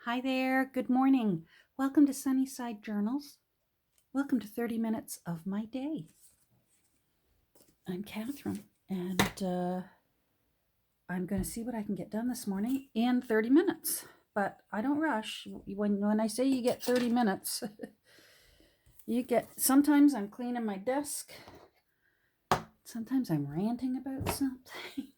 Hi there, good morning. Welcome to Sunnyside Journals. Welcome to 30 minutes of my day. I'm Catherine, and I'm going to see what I can get done this morning in 30 minutes. But I don't rush. When I say you get 30 minutes, sometimes I'm cleaning my desk, sometimes I'm ranting about something.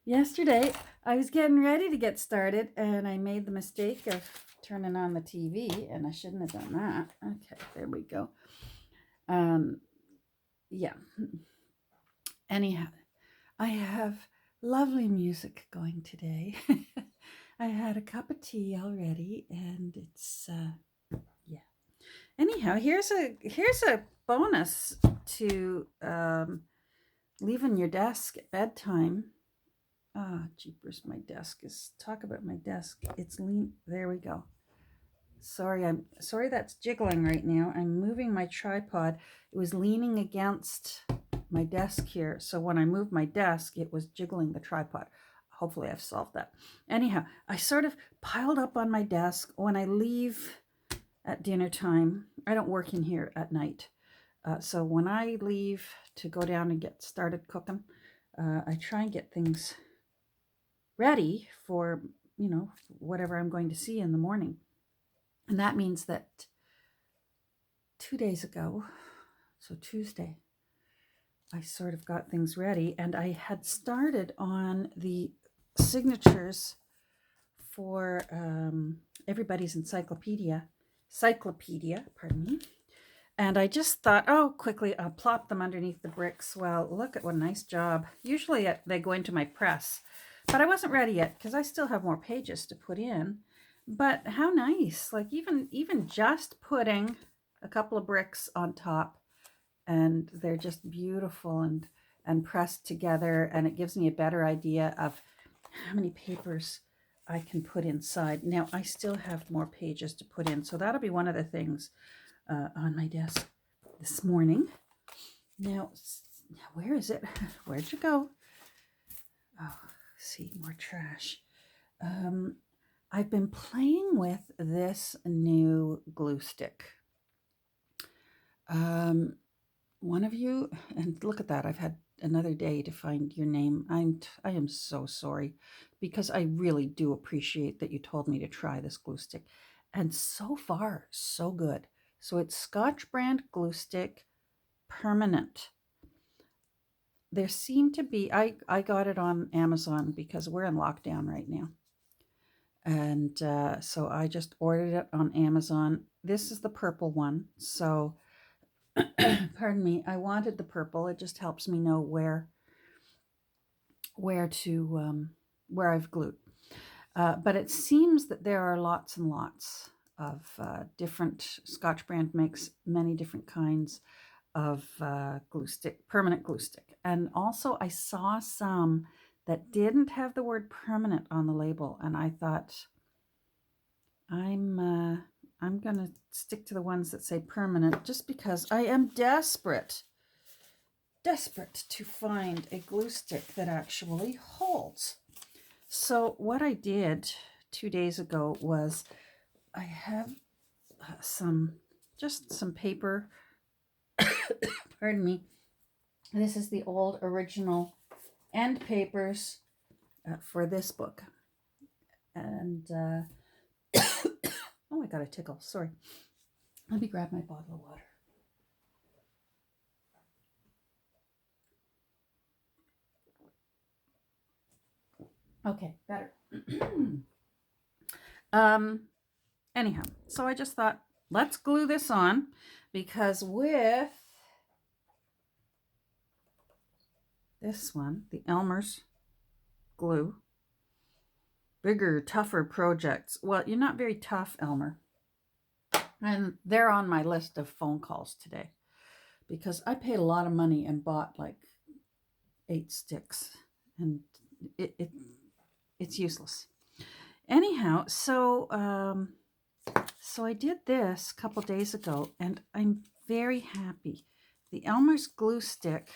Yesterday, I was getting ready to get started, and I made the mistake of turning on the TV, and I shouldn't have done that. Okay, there we go. Yeah. Anyhow, I have lovely music going today. I had a cup of tea already, and it's yeah. Anyhow, here's a bonus to leaving your desk at bedtime. Jeepers, my desk is, talk about my desk. It's lean. There we go. I'm sorry that's jiggling right now. I'm moving my tripod. It was leaning against my desk here. So when I moved my desk, it was jiggling the tripod. Hopefully I've solved that. Anyhow, I sort of piled up on my desk when I leave at dinner time. I don't work in here at night. So when I leave to go down and get started cooking, I try and get things ready for, whatever I'm going to see in the morning. And that means that 2 days ago, so Tuesday, I sort of got things ready, and I had started on the signatures for everybody's encyclopedia, pardon me. And I just thought, oh, quickly, I'll plop them underneath the bricks. Well, look at what a nice job. Usually they go into my press, but I wasn't ready yet because I still have more pages to put in. But how nice, like even just putting a couple of bricks on top, and they're just beautiful and pressed together, and it gives me a better idea of how many papers I can put inside. Now, I still have more pages to put in, so that'll be one of the things on my desk this morning. Now, where is it? Where'd you go? Oh, see, more trash. I've been playing with this new glue stick. One of you, and look at that, I've had another day to find your name. I am so sorry, because I really do appreciate that you told me to try this glue stick. And so far, so good. So it's Scotch brand glue stick, permanent. There seem to be, I got it on Amazon because we're in lockdown right now. And so I just ordered it on Amazon. This is the purple one. So, pardon me, I wanted the purple. It just helps me know where I've glued. But it seems that there are lots and lots of different, Scotch brand makes many different kinds of glue stick, permanent glue stick. And also I saw some that didn't have the word permanent on the label, and I thought, I'm going to stick to the ones that say permanent, just because I am desperate to find a glue stick that actually holds. So what I did 2 days ago was I have some paper. Pardon me. This is the old original end papers for this book. And oh, I got a tickle. Sorry. Let me grab my bottle of water. Okay, better. Anyhow, so I just thought, let's glue this on, because with this one, the Elmer's glue, bigger, tougher projects. Well, you're not very tough, Elmer. And they're on my list of phone calls today, because I paid a lot of money and bought like 8 sticks, and it's useless. Anyhow, so I did this a couple days ago, and I'm very happy. The Elmer's glue stick,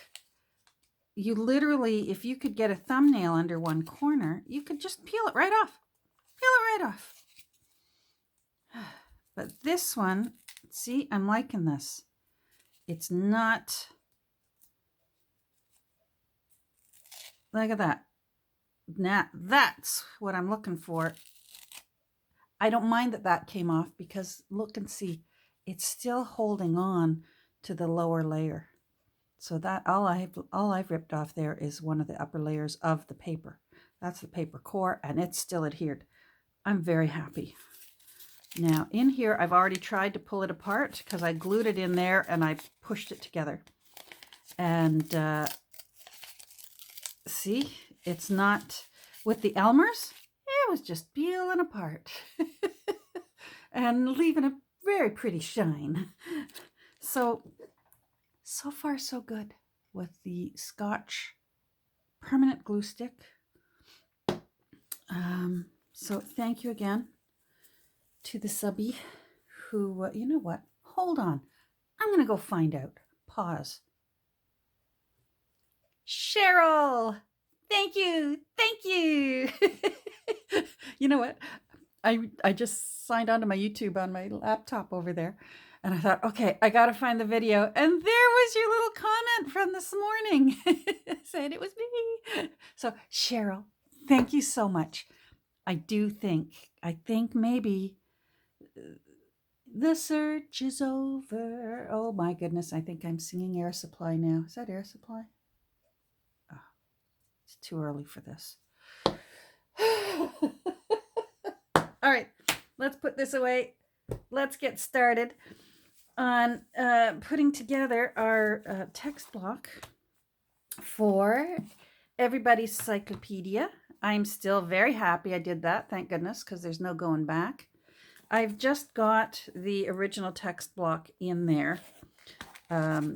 you literally, if you could get a thumbnail under one corner, you could just peel it right off. But this one, see, I'm liking this. It's not, look at that. Now, that's what I'm looking for. I don't mind that that came off because look and see, it's still holding on to the lower layer. So that all I've ripped off there is one of the upper layers of the paper. That's the paper core, and it's still adhered. I'm very happy. Now in here, I've already tried to pull it apart because I glued it in there and I pushed it together. And see, it's not, with the Elmers, it was just peeling apart and leaving a very pretty shine. So far so good with the Scotch permanent glue stick. So thank you again to the subby who, you know what? Hold on. I'm going to go find out. Pause. Cheryl, thank you. Thank you. You know what? I just signed onto my YouTube on my laptop over there. And I thought, okay, I got to find the video. And there was your little comment from this morning saying it was me. So Cheryl, thank you so much. I think maybe the search is over. Oh my goodness, I think I'm singing Air Supply now. Is that Air Supply? Oh, it's too early for this. All right, let's put this away. Let's get started on putting together our text block for everybody's cyclopedia. I'm still very happy I did that, thank goodness, because there's no going back. I've just got the original text block in there,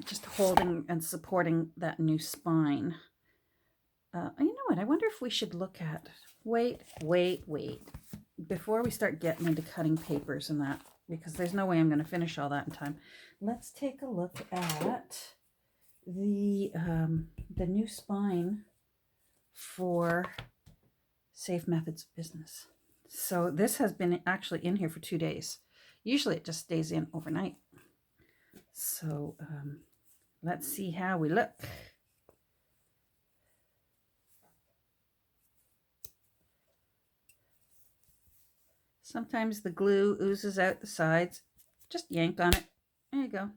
just holding and supporting that new spine. You know what? I wonder if we should look at, wait, before we start getting into cutting papers and that, because there's no way I'm going to finish all that in time. Let's take a look at the new spine for Safe Methods of Business. So this has been actually in here for 2 days. Usually it just stays in overnight. So let's see how we look. Sometimes the glue oozes out the sides. Just yank on it. There you go.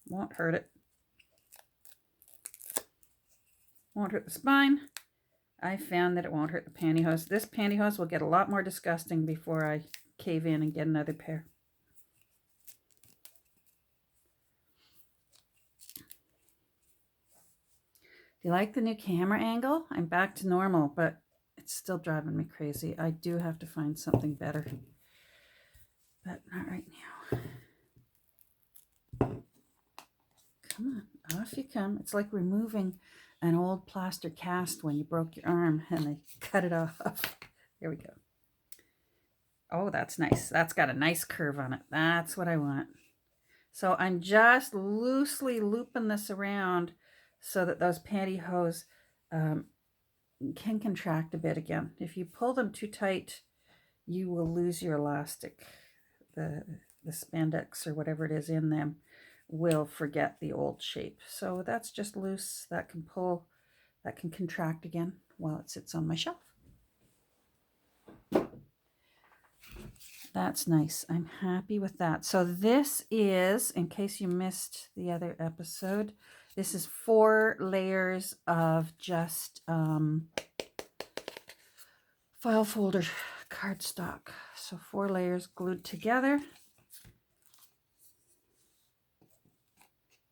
Won't hurt it. Won't hurt the spine. I found that it won't hurt the pantyhose. This pantyhose will get a lot more disgusting before I cave in and get another pair. Do you like the new camera angle? I'm back to normal, but it's still driving me crazy. I do have to find something better, but not right now. Come on, off you come. It's like removing an old plaster cast when you broke your arm and they cut it off. There we go. Oh, that's nice. That's got a nice curve on it. That's what I want. So I'm just loosely looping this around so that those pantyhose can contract a bit again. If you pull them too tight, you will lose your elastic. The spandex or whatever it is in them will forget the old shape. So that's just loose. That can pull, that can contract again while it sits on my shelf. That's nice. I'm happy with that. So this is, in case you missed the other episode, this is 4 layers of just file folder cardstock. So 4 layers glued together.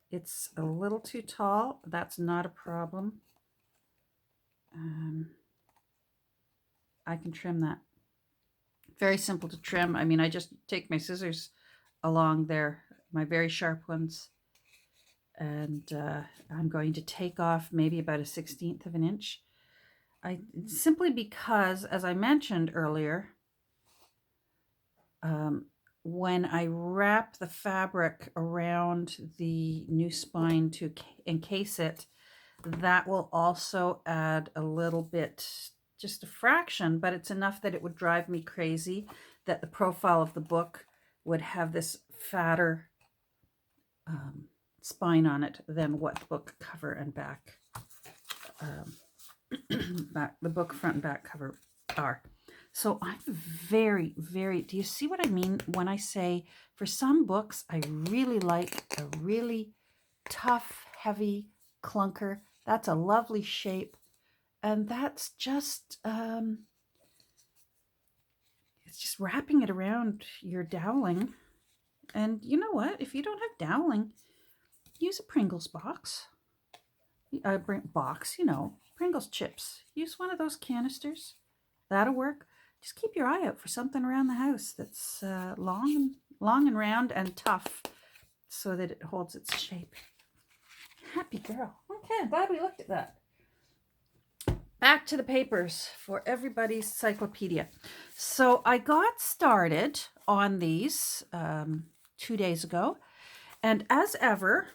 It's a little too tall. That's not a problem. I can trim that. Very simple to trim. I mean, I just take my scissors along there, my very sharp ones, and I'm going to take off maybe about a 1/16 of an inch. Simply because, as I mentioned earlier, when I wrap the fabric around the new spine to encase it, that will also add a little bit just a fraction, but it's enough that it would drive me crazy that the profile of the book would have this fatter spine on it than what the book cover and back, the book front and back cover are. So I'm very, very, do you see what I mean when I say for some books, I really like a really tough, heavy clunker. That's a lovely shape. And that's just, it's just wrapping it around your doweling. And you know what? If you don't have doweling, use a Pringles box. Box, Pringles chips. Use one of those canisters. That'll work. Just keep your eye out for something around the house that's long and round and tough so that it holds its shape. Happy girl. Okay, I'm glad we looked at that. Back to the papers for everybody's encyclopedia. So I got started on these 2 days ago. And as ever,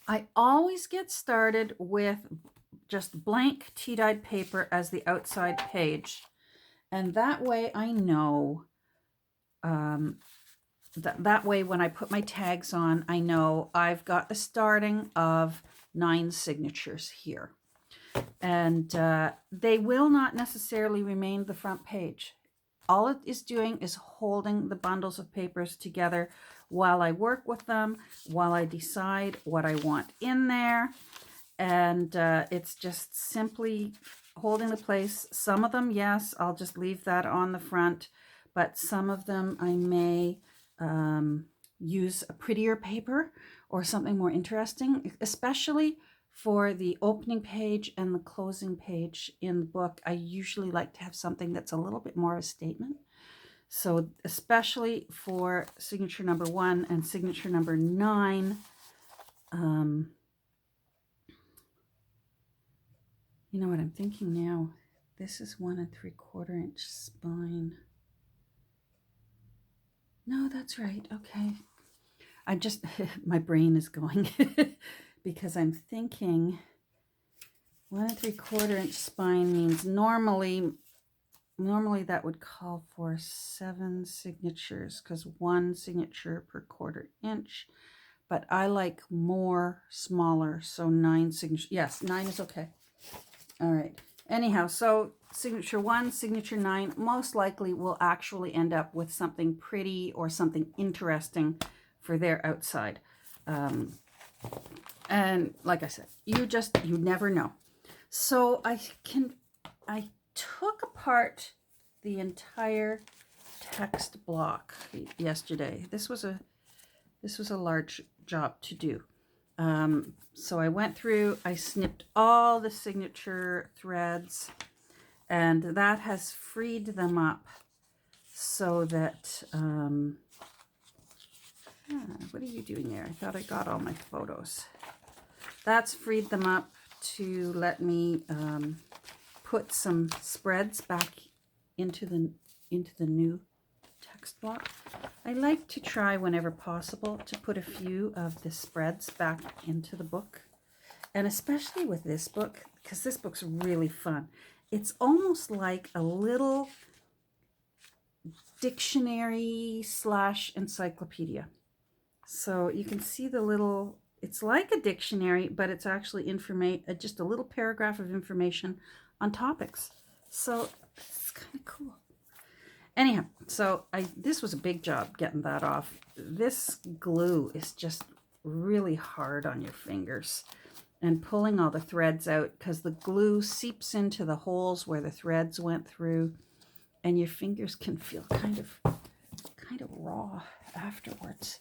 I always get started with just blank tea-dyed paper as the outside page. And that way I know, that way when I put my tags on, I know I've got the starting of 9 signatures here. And they will not necessarily remain the front page. All it is doing is holding the bundles of papers together while I work with them, while I decide what I want in there. And it's just simply holding the place. Some of them, yes, I'll just leave that on the front, but some of them I may use a prettier paper or something more interesting, especially for the opening page and the closing page in the book. I usually like to have something that's a little bit more of a statement. So especially for signature number 1 and signature number 9, you know what I'm thinking now? This is 1 3/4 inch spine. No, that's right. Okay. I'm just, my brain is going because I'm thinking 1 3/4 inch spine means normally that would call for 7 signatures because 1 signature per 1/4 inch. But I like more smaller, so 9 signatures. Yes, 9 is okay. All right. Anyhow, so signature 1, signature 9 most likely will actually end up with something pretty or something interesting for their outside. And like I said, you never know. So I took apart the entire text block yesterday. This was a large job to do. So I went through, I snipped all the signature threads, and that has freed them up so that, what are you doing there? I thought I got all my photos. That's freed them up to let me put some spreads back into the new text block. I like to try whenever possible to put a few of the spreads back into the book, and especially with this book, because this book's really fun. It's almost like a little dictionary / encyclopedia. So you can see the little, it's like a dictionary, but it's actually just a little paragraph of information on topics. So it's kind of cool. Anyhow, so this was a big job getting that off. This glue is just really hard on your fingers, and pulling all the threads out because the glue seeps into the holes where the threads went through, and your fingers can feel kind of raw afterwards.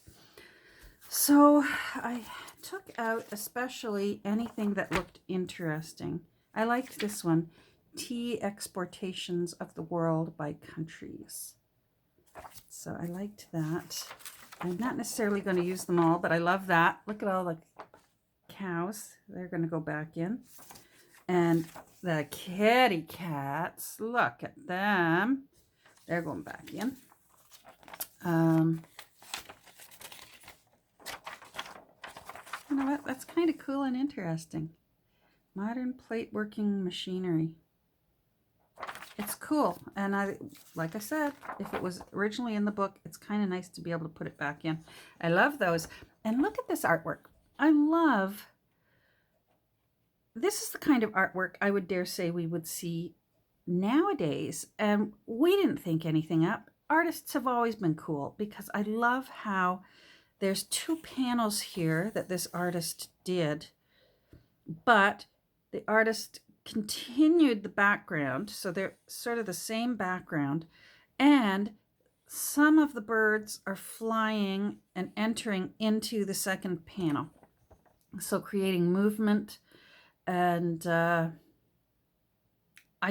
So I took out especially anything that looked interesting. I liked this one. Tea Exportations of the World by Countries. So I liked that. I'm not necessarily going to use them all, but I love that. Look at all the cows. They're going to go back in. And the kitty cats, look at them. They're going back in. You know what? That's kind of cool and interesting. Modern plate working machinery. it's cool. And like I said, if it was originally in the book, it's kind of nice to be able to put it back in. I love those. And look at this artwork. This is the kind of artwork I would dare say we would see nowadays. And we didn't think anything up. Artists have always been cool because I love how there's 2 panels here that this artist did, but the artist continued the background, so they're sort of the same background, and some of the birds are flying and entering into the second panel, so creating movement. And I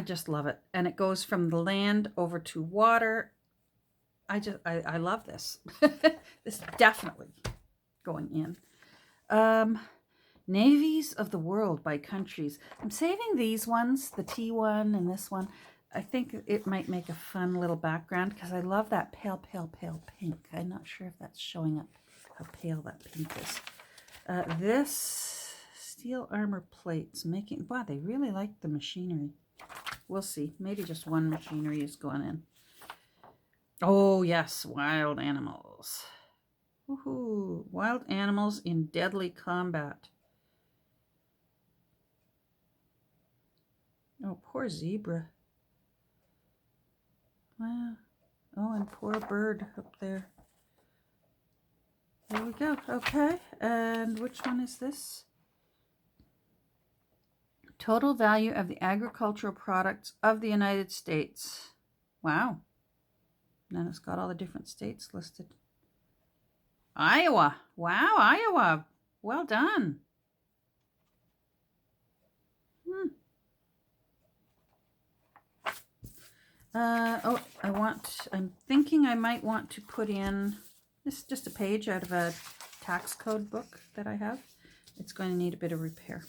just love it. And it goes from the land over to water. I love this. This is definitely going in. Navies of the World by Countries. I'm saving these ones, the T1 and this one. I think it might make a fun little background because I love that pale, pale, pale pink. I'm not sure if that's showing up, how pale that pink is. This steel armor plates making, wow, they really like the machinery. We'll see. Maybe just one machinery is going in. Oh, yes, wild animals. Woohoo! Wild animals in deadly combat. Oh, poor zebra. Wow. Oh, and poor bird up there. There we go. Okay, and which one is this? Total value of the agricultural products of the United States. Wow. And then it's got all the different states listed. Iowa. Wow, Iowa. Well done. I'm thinking I might want to put in, this is just a page out of a tax code book that I have. It's going to need a bit of repair.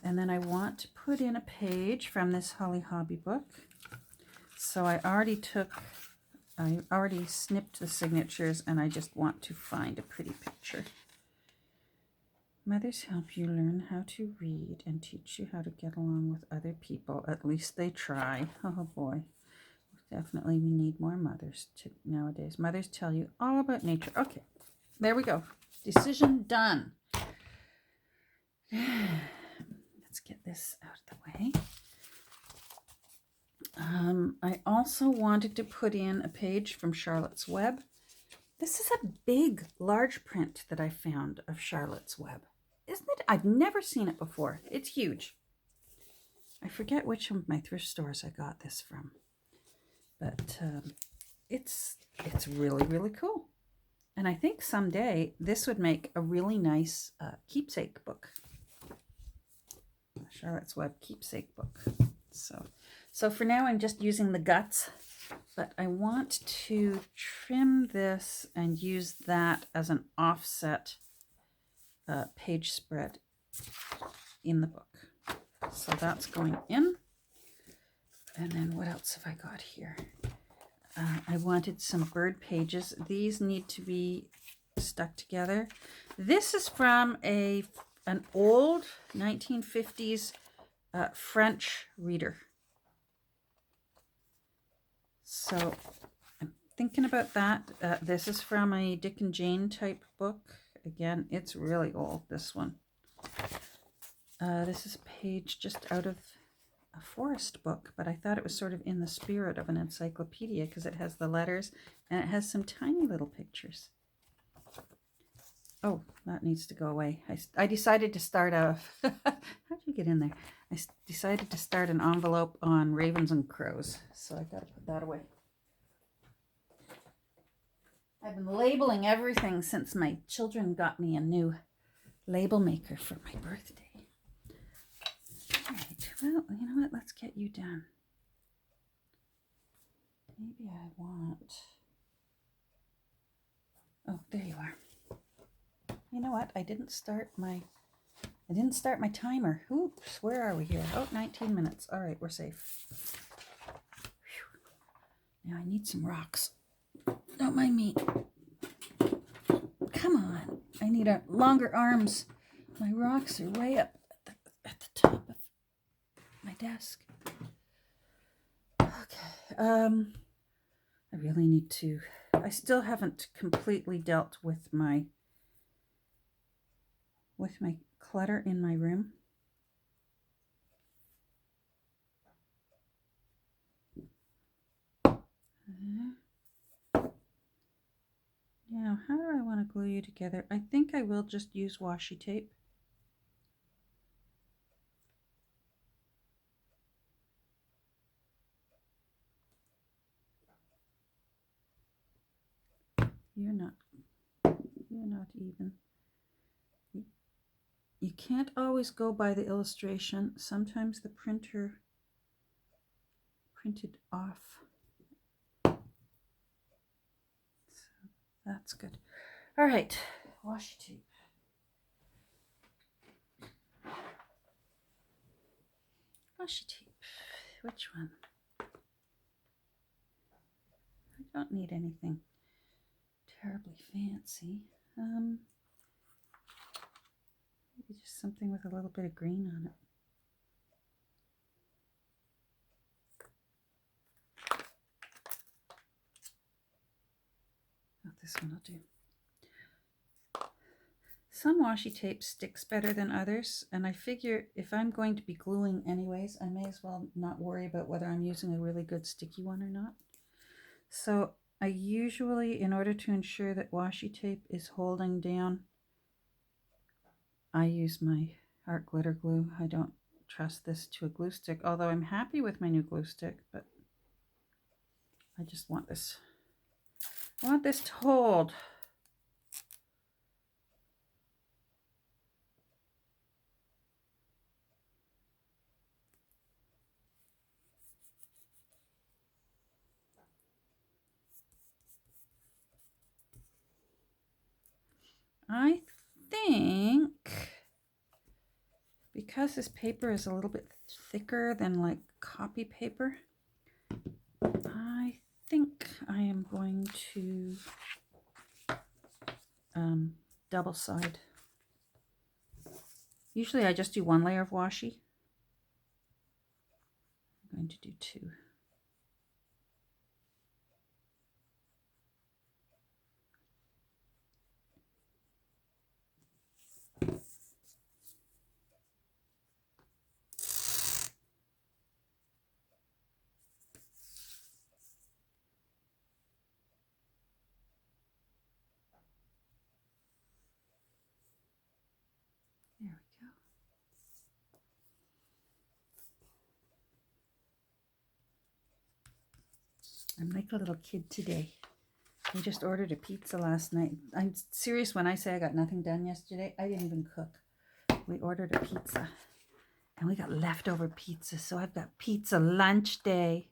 And then I want to put in a page from this Holly Hobby book. So I already snipped the signatures, and I just want to find a pretty picture. Mothers help you learn how to read and teach you how to get along with other people. At least they try. Oh boy. Definitely we need more mothers nowadays. Mothers tell you all about nature. Okay, there we go. Decision done. Let's get this out of the way. I also wanted to put in a page from Charlotte's Web. This is a big, large print that I found of Charlotte's Web. Isn't it? I've never seen it before. It's huge. I forget which of my thrift stores I got this from. But it's really, really cool. And I think someday this would make a really nice keepsake book. Charlotte's Web keepsake book. So for now I'm just using the guts, but I want to trim this and use that as an offset page spread in the book. So that's going in. And then what else have I got here? I wanted some bird pages. These need to be stuck together. This is from an old 1950s French reader. So I'm thinking about that. This is from a Dick and Jane type book. Again, it's really old, this one. This is a page just out of a forest book, but I thought it was sort of in the spirit of an encyclopedia because it has the letters and it has some tiny little pictures. Oh, that needs to go away. I decided to start how'd you get in there? I decided to start an envelope on ravens and crows, so I gotta put that away. I've been labeling everything since my children got me a new label maker for my birthday. All right, well, you know what? Let's get you done. Maybe I want... Oh, there you are. You know what? I didn't start my timer. Oops, where are we here? Oh, 19 minutes. All right, we're safe. Whew. Now I need some rocks. Don't mind me. Come on. I need longer arms. My rocks are way up at the top of my desk. I really need to, I still haven't completely dealt with my clutter in my room. Now, how do I want to glue you together? I think I will just use washi tape. You're not even. You can't always go by the illustration. Sometimes the printer printed off. So that's good. All right, washi tape. Washi tape. Which one? I don't need anything terribly fancy. Maybe just something with a little bit of green on it. Oh, this one will do. Some washi tape sticks better than others, and I figure if I'm going to be gluing anyways, I may as well not worry about whether I'm using a really good sticky one or not. So I usually, in order to ensure that washi tape is holding down, I use my art glitter glue. I don't trust this to a glue stick, although I'm happy with my new glue stick, but I just want this. I want this to hold. I think because this paper is a little bit thicker than like copy paper, I think I am going to double side. Usually I just do one layer of washi. I'm going to do two. There we go. I'm like a little kid today. I just ordered a pizza last night. I'm serious when I say I got nothing done yesterday. I didn't even cook. We ordered a pizza and we got leftover pizza. So I've got pizza lunch day.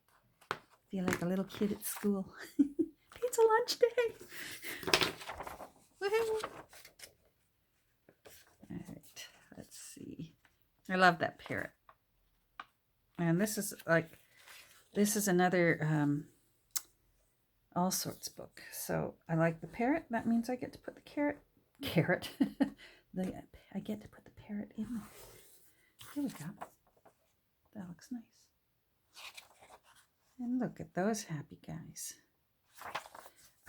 Feel like a little kid at school. Pizza lunch day. Woohoo! All right, let's see. I love that parrot. And this is another all sorts book. So I like the parrot. That means I get to put the carrot. I get to put the parrot in there. Here we go. That looks nice. And look at those happy guys.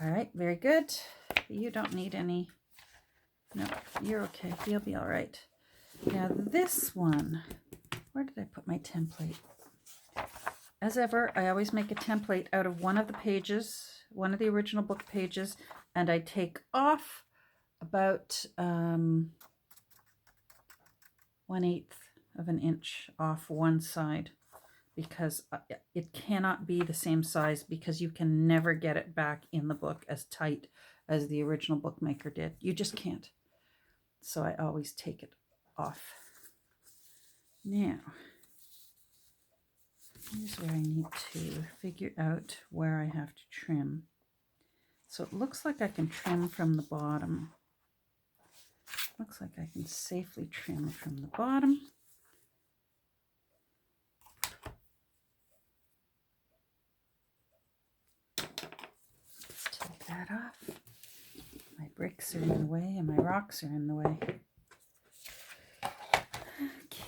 All right, very good. You don't need any. No, you're okay. You'll be all right. Now this one, where did I put my template? As ever, I always make a template out of one of the pages, one of the original book pages, and I take off about 1/8 of an inch off one side, because it cannot be the same size, because you can never get it back in the book as tight as the original bookmaker did. You just can't. So I always take it off. Now, here's where I need to figure out where I have to trim. So it looks like I can trim from the bottom. Looks like I can safely trim from the bottom. Let's take that off. My bricks are in the way and my rocks are in the way. Okay.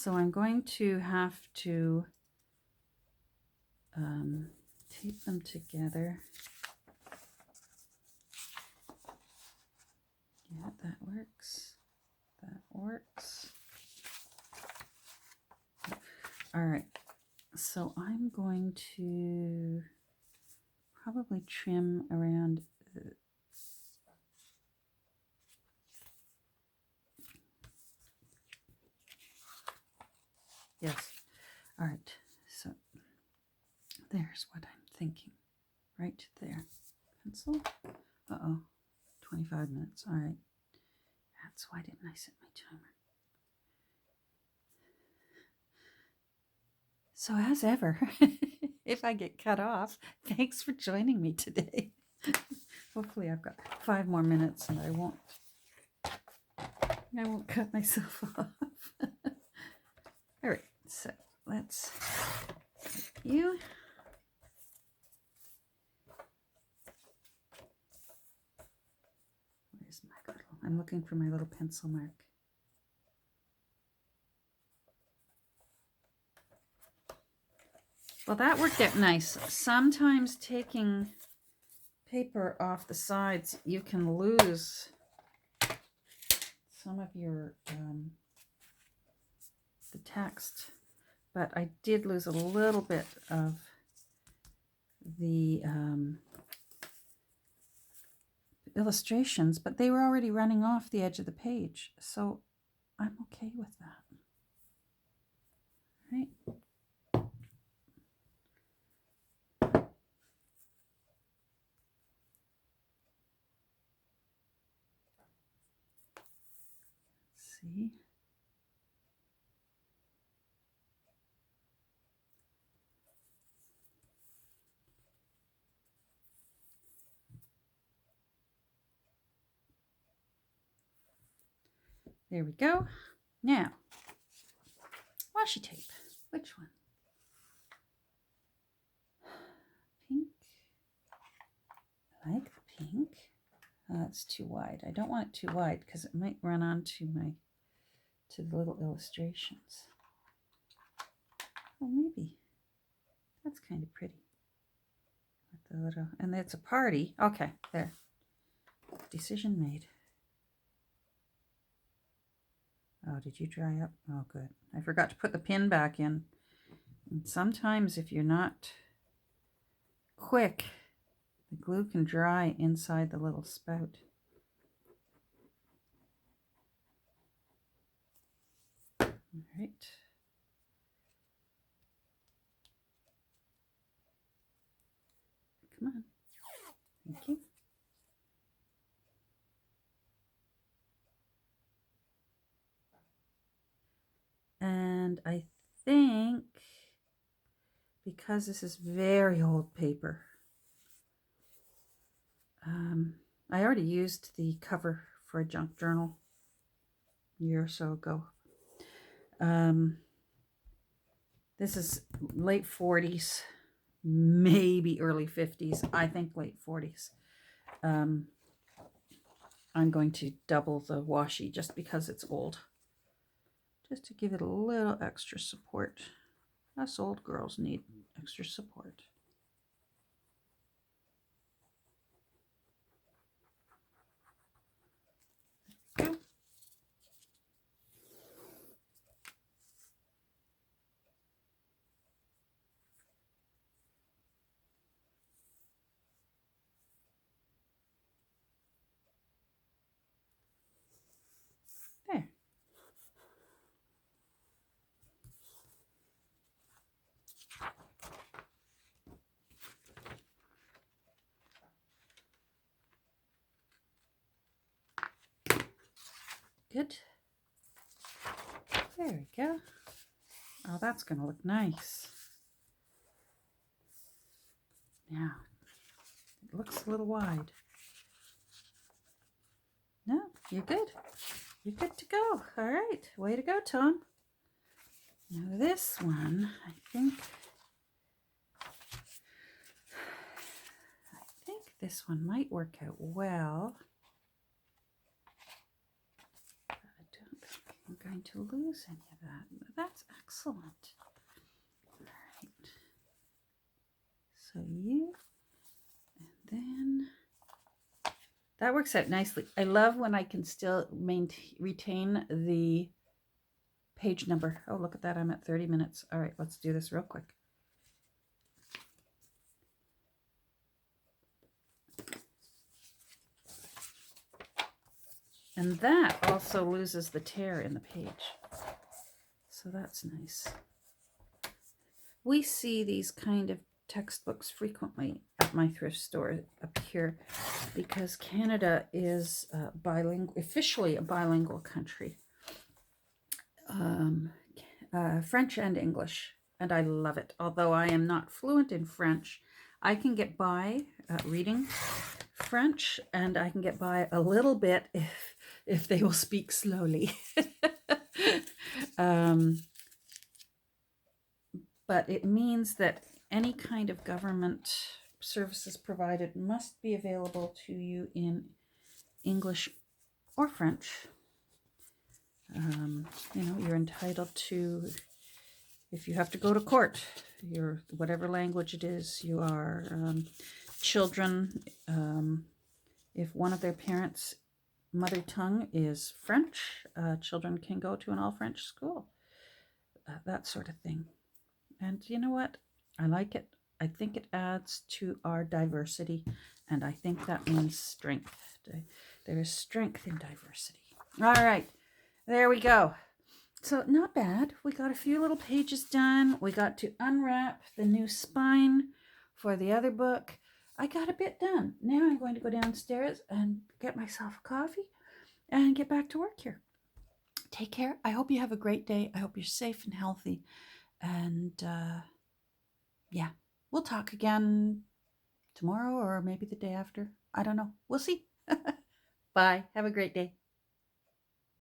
So I'm going to have to tape them together. Yeah, that works. That works. All right. So I'm going to probably trim around yes. All right. So there's what I'm thinking. Right there. Pencil. Uh-oh. 25 minutes. All right. That's why didn't I set my timer? So as ever, if I get cut off, thanks for joining me today. Hopefully I've got 5 more minutes and I won't cut myself off. All right, so let's you. Where's my little? I'm looking for my little pencil mark. Well, that worked out nice. Sometimes taking paper off the sides, you can lose some of your the text, but I did lose a little bit of the illustrations, but they were already running off the edge of the page, so I'm okay with that. Right? See? There we go. Now, washi tape. Which one? Pink. I like the pink. Oh, that's too wide. I don't want it too wide because it might run onto to the little illustrations. Well, maybe. That's kind of pretty. With the little, and it's a party. Okay, there. Decision made. Oh, did you dry up? Oh, good. I forgot to put the pin back in. And sometimes if you're not quick, the glue can dry inside the little spout. All right. Come on. Thank you. And I think because this is very old paper, I already used the cover for a junk journal a year or so ago. This is late 40s, maybe early 50s. I think late 40s. I'm going to double the washi just because it's old. Just to give it a little extra support. Us old girls need extra support. Go. There. Good. There we go. Oh, that's going to look nice. Now, it looks a little wide. No, you're good. You're good to go. All right. Way to go, Tom. Now this one, I think this one might work out well. I don't think I'm going to lose any of that. That's excellent. All right. So you, and then that works out nicely. I love when I can still retain the page number. Oh, look at that. I'm at 30 minutes. All right, let's do this real quick. And that also loses the tear in the page. So that's nice. We see these kind of textbooks frequently at my thrift store up here because Canada is bilingual, officially a bilingual country. French and English, and I love it. Although I am not fluent in French, I can get by reading French, and I can get by a little bit if they will speak slowly. But it means that any kind of government services provided must be available to you in English or French. You're entitled to, if you have to go to court, whatever language it is, you are children. If one of their parents' mother tongue is French, children can go to an all-French school. That sort of thing. And you know what? I like it. I think it adds to our diversity, and I think that means strength. There is strength in diversity. All right, there we go. So not bad. We got a few little pages done. We got to unwrap the new spine for the other book. I got a bit done. Now I'm going to go downstairs and get myself a coffee and get back to work here. Take care. I hope you have a great day. I hope you're safe and healthy. And yeah, we'll talk again tomorrow or maybe the day after. I don't know. We'll see. Bye. Have a great day.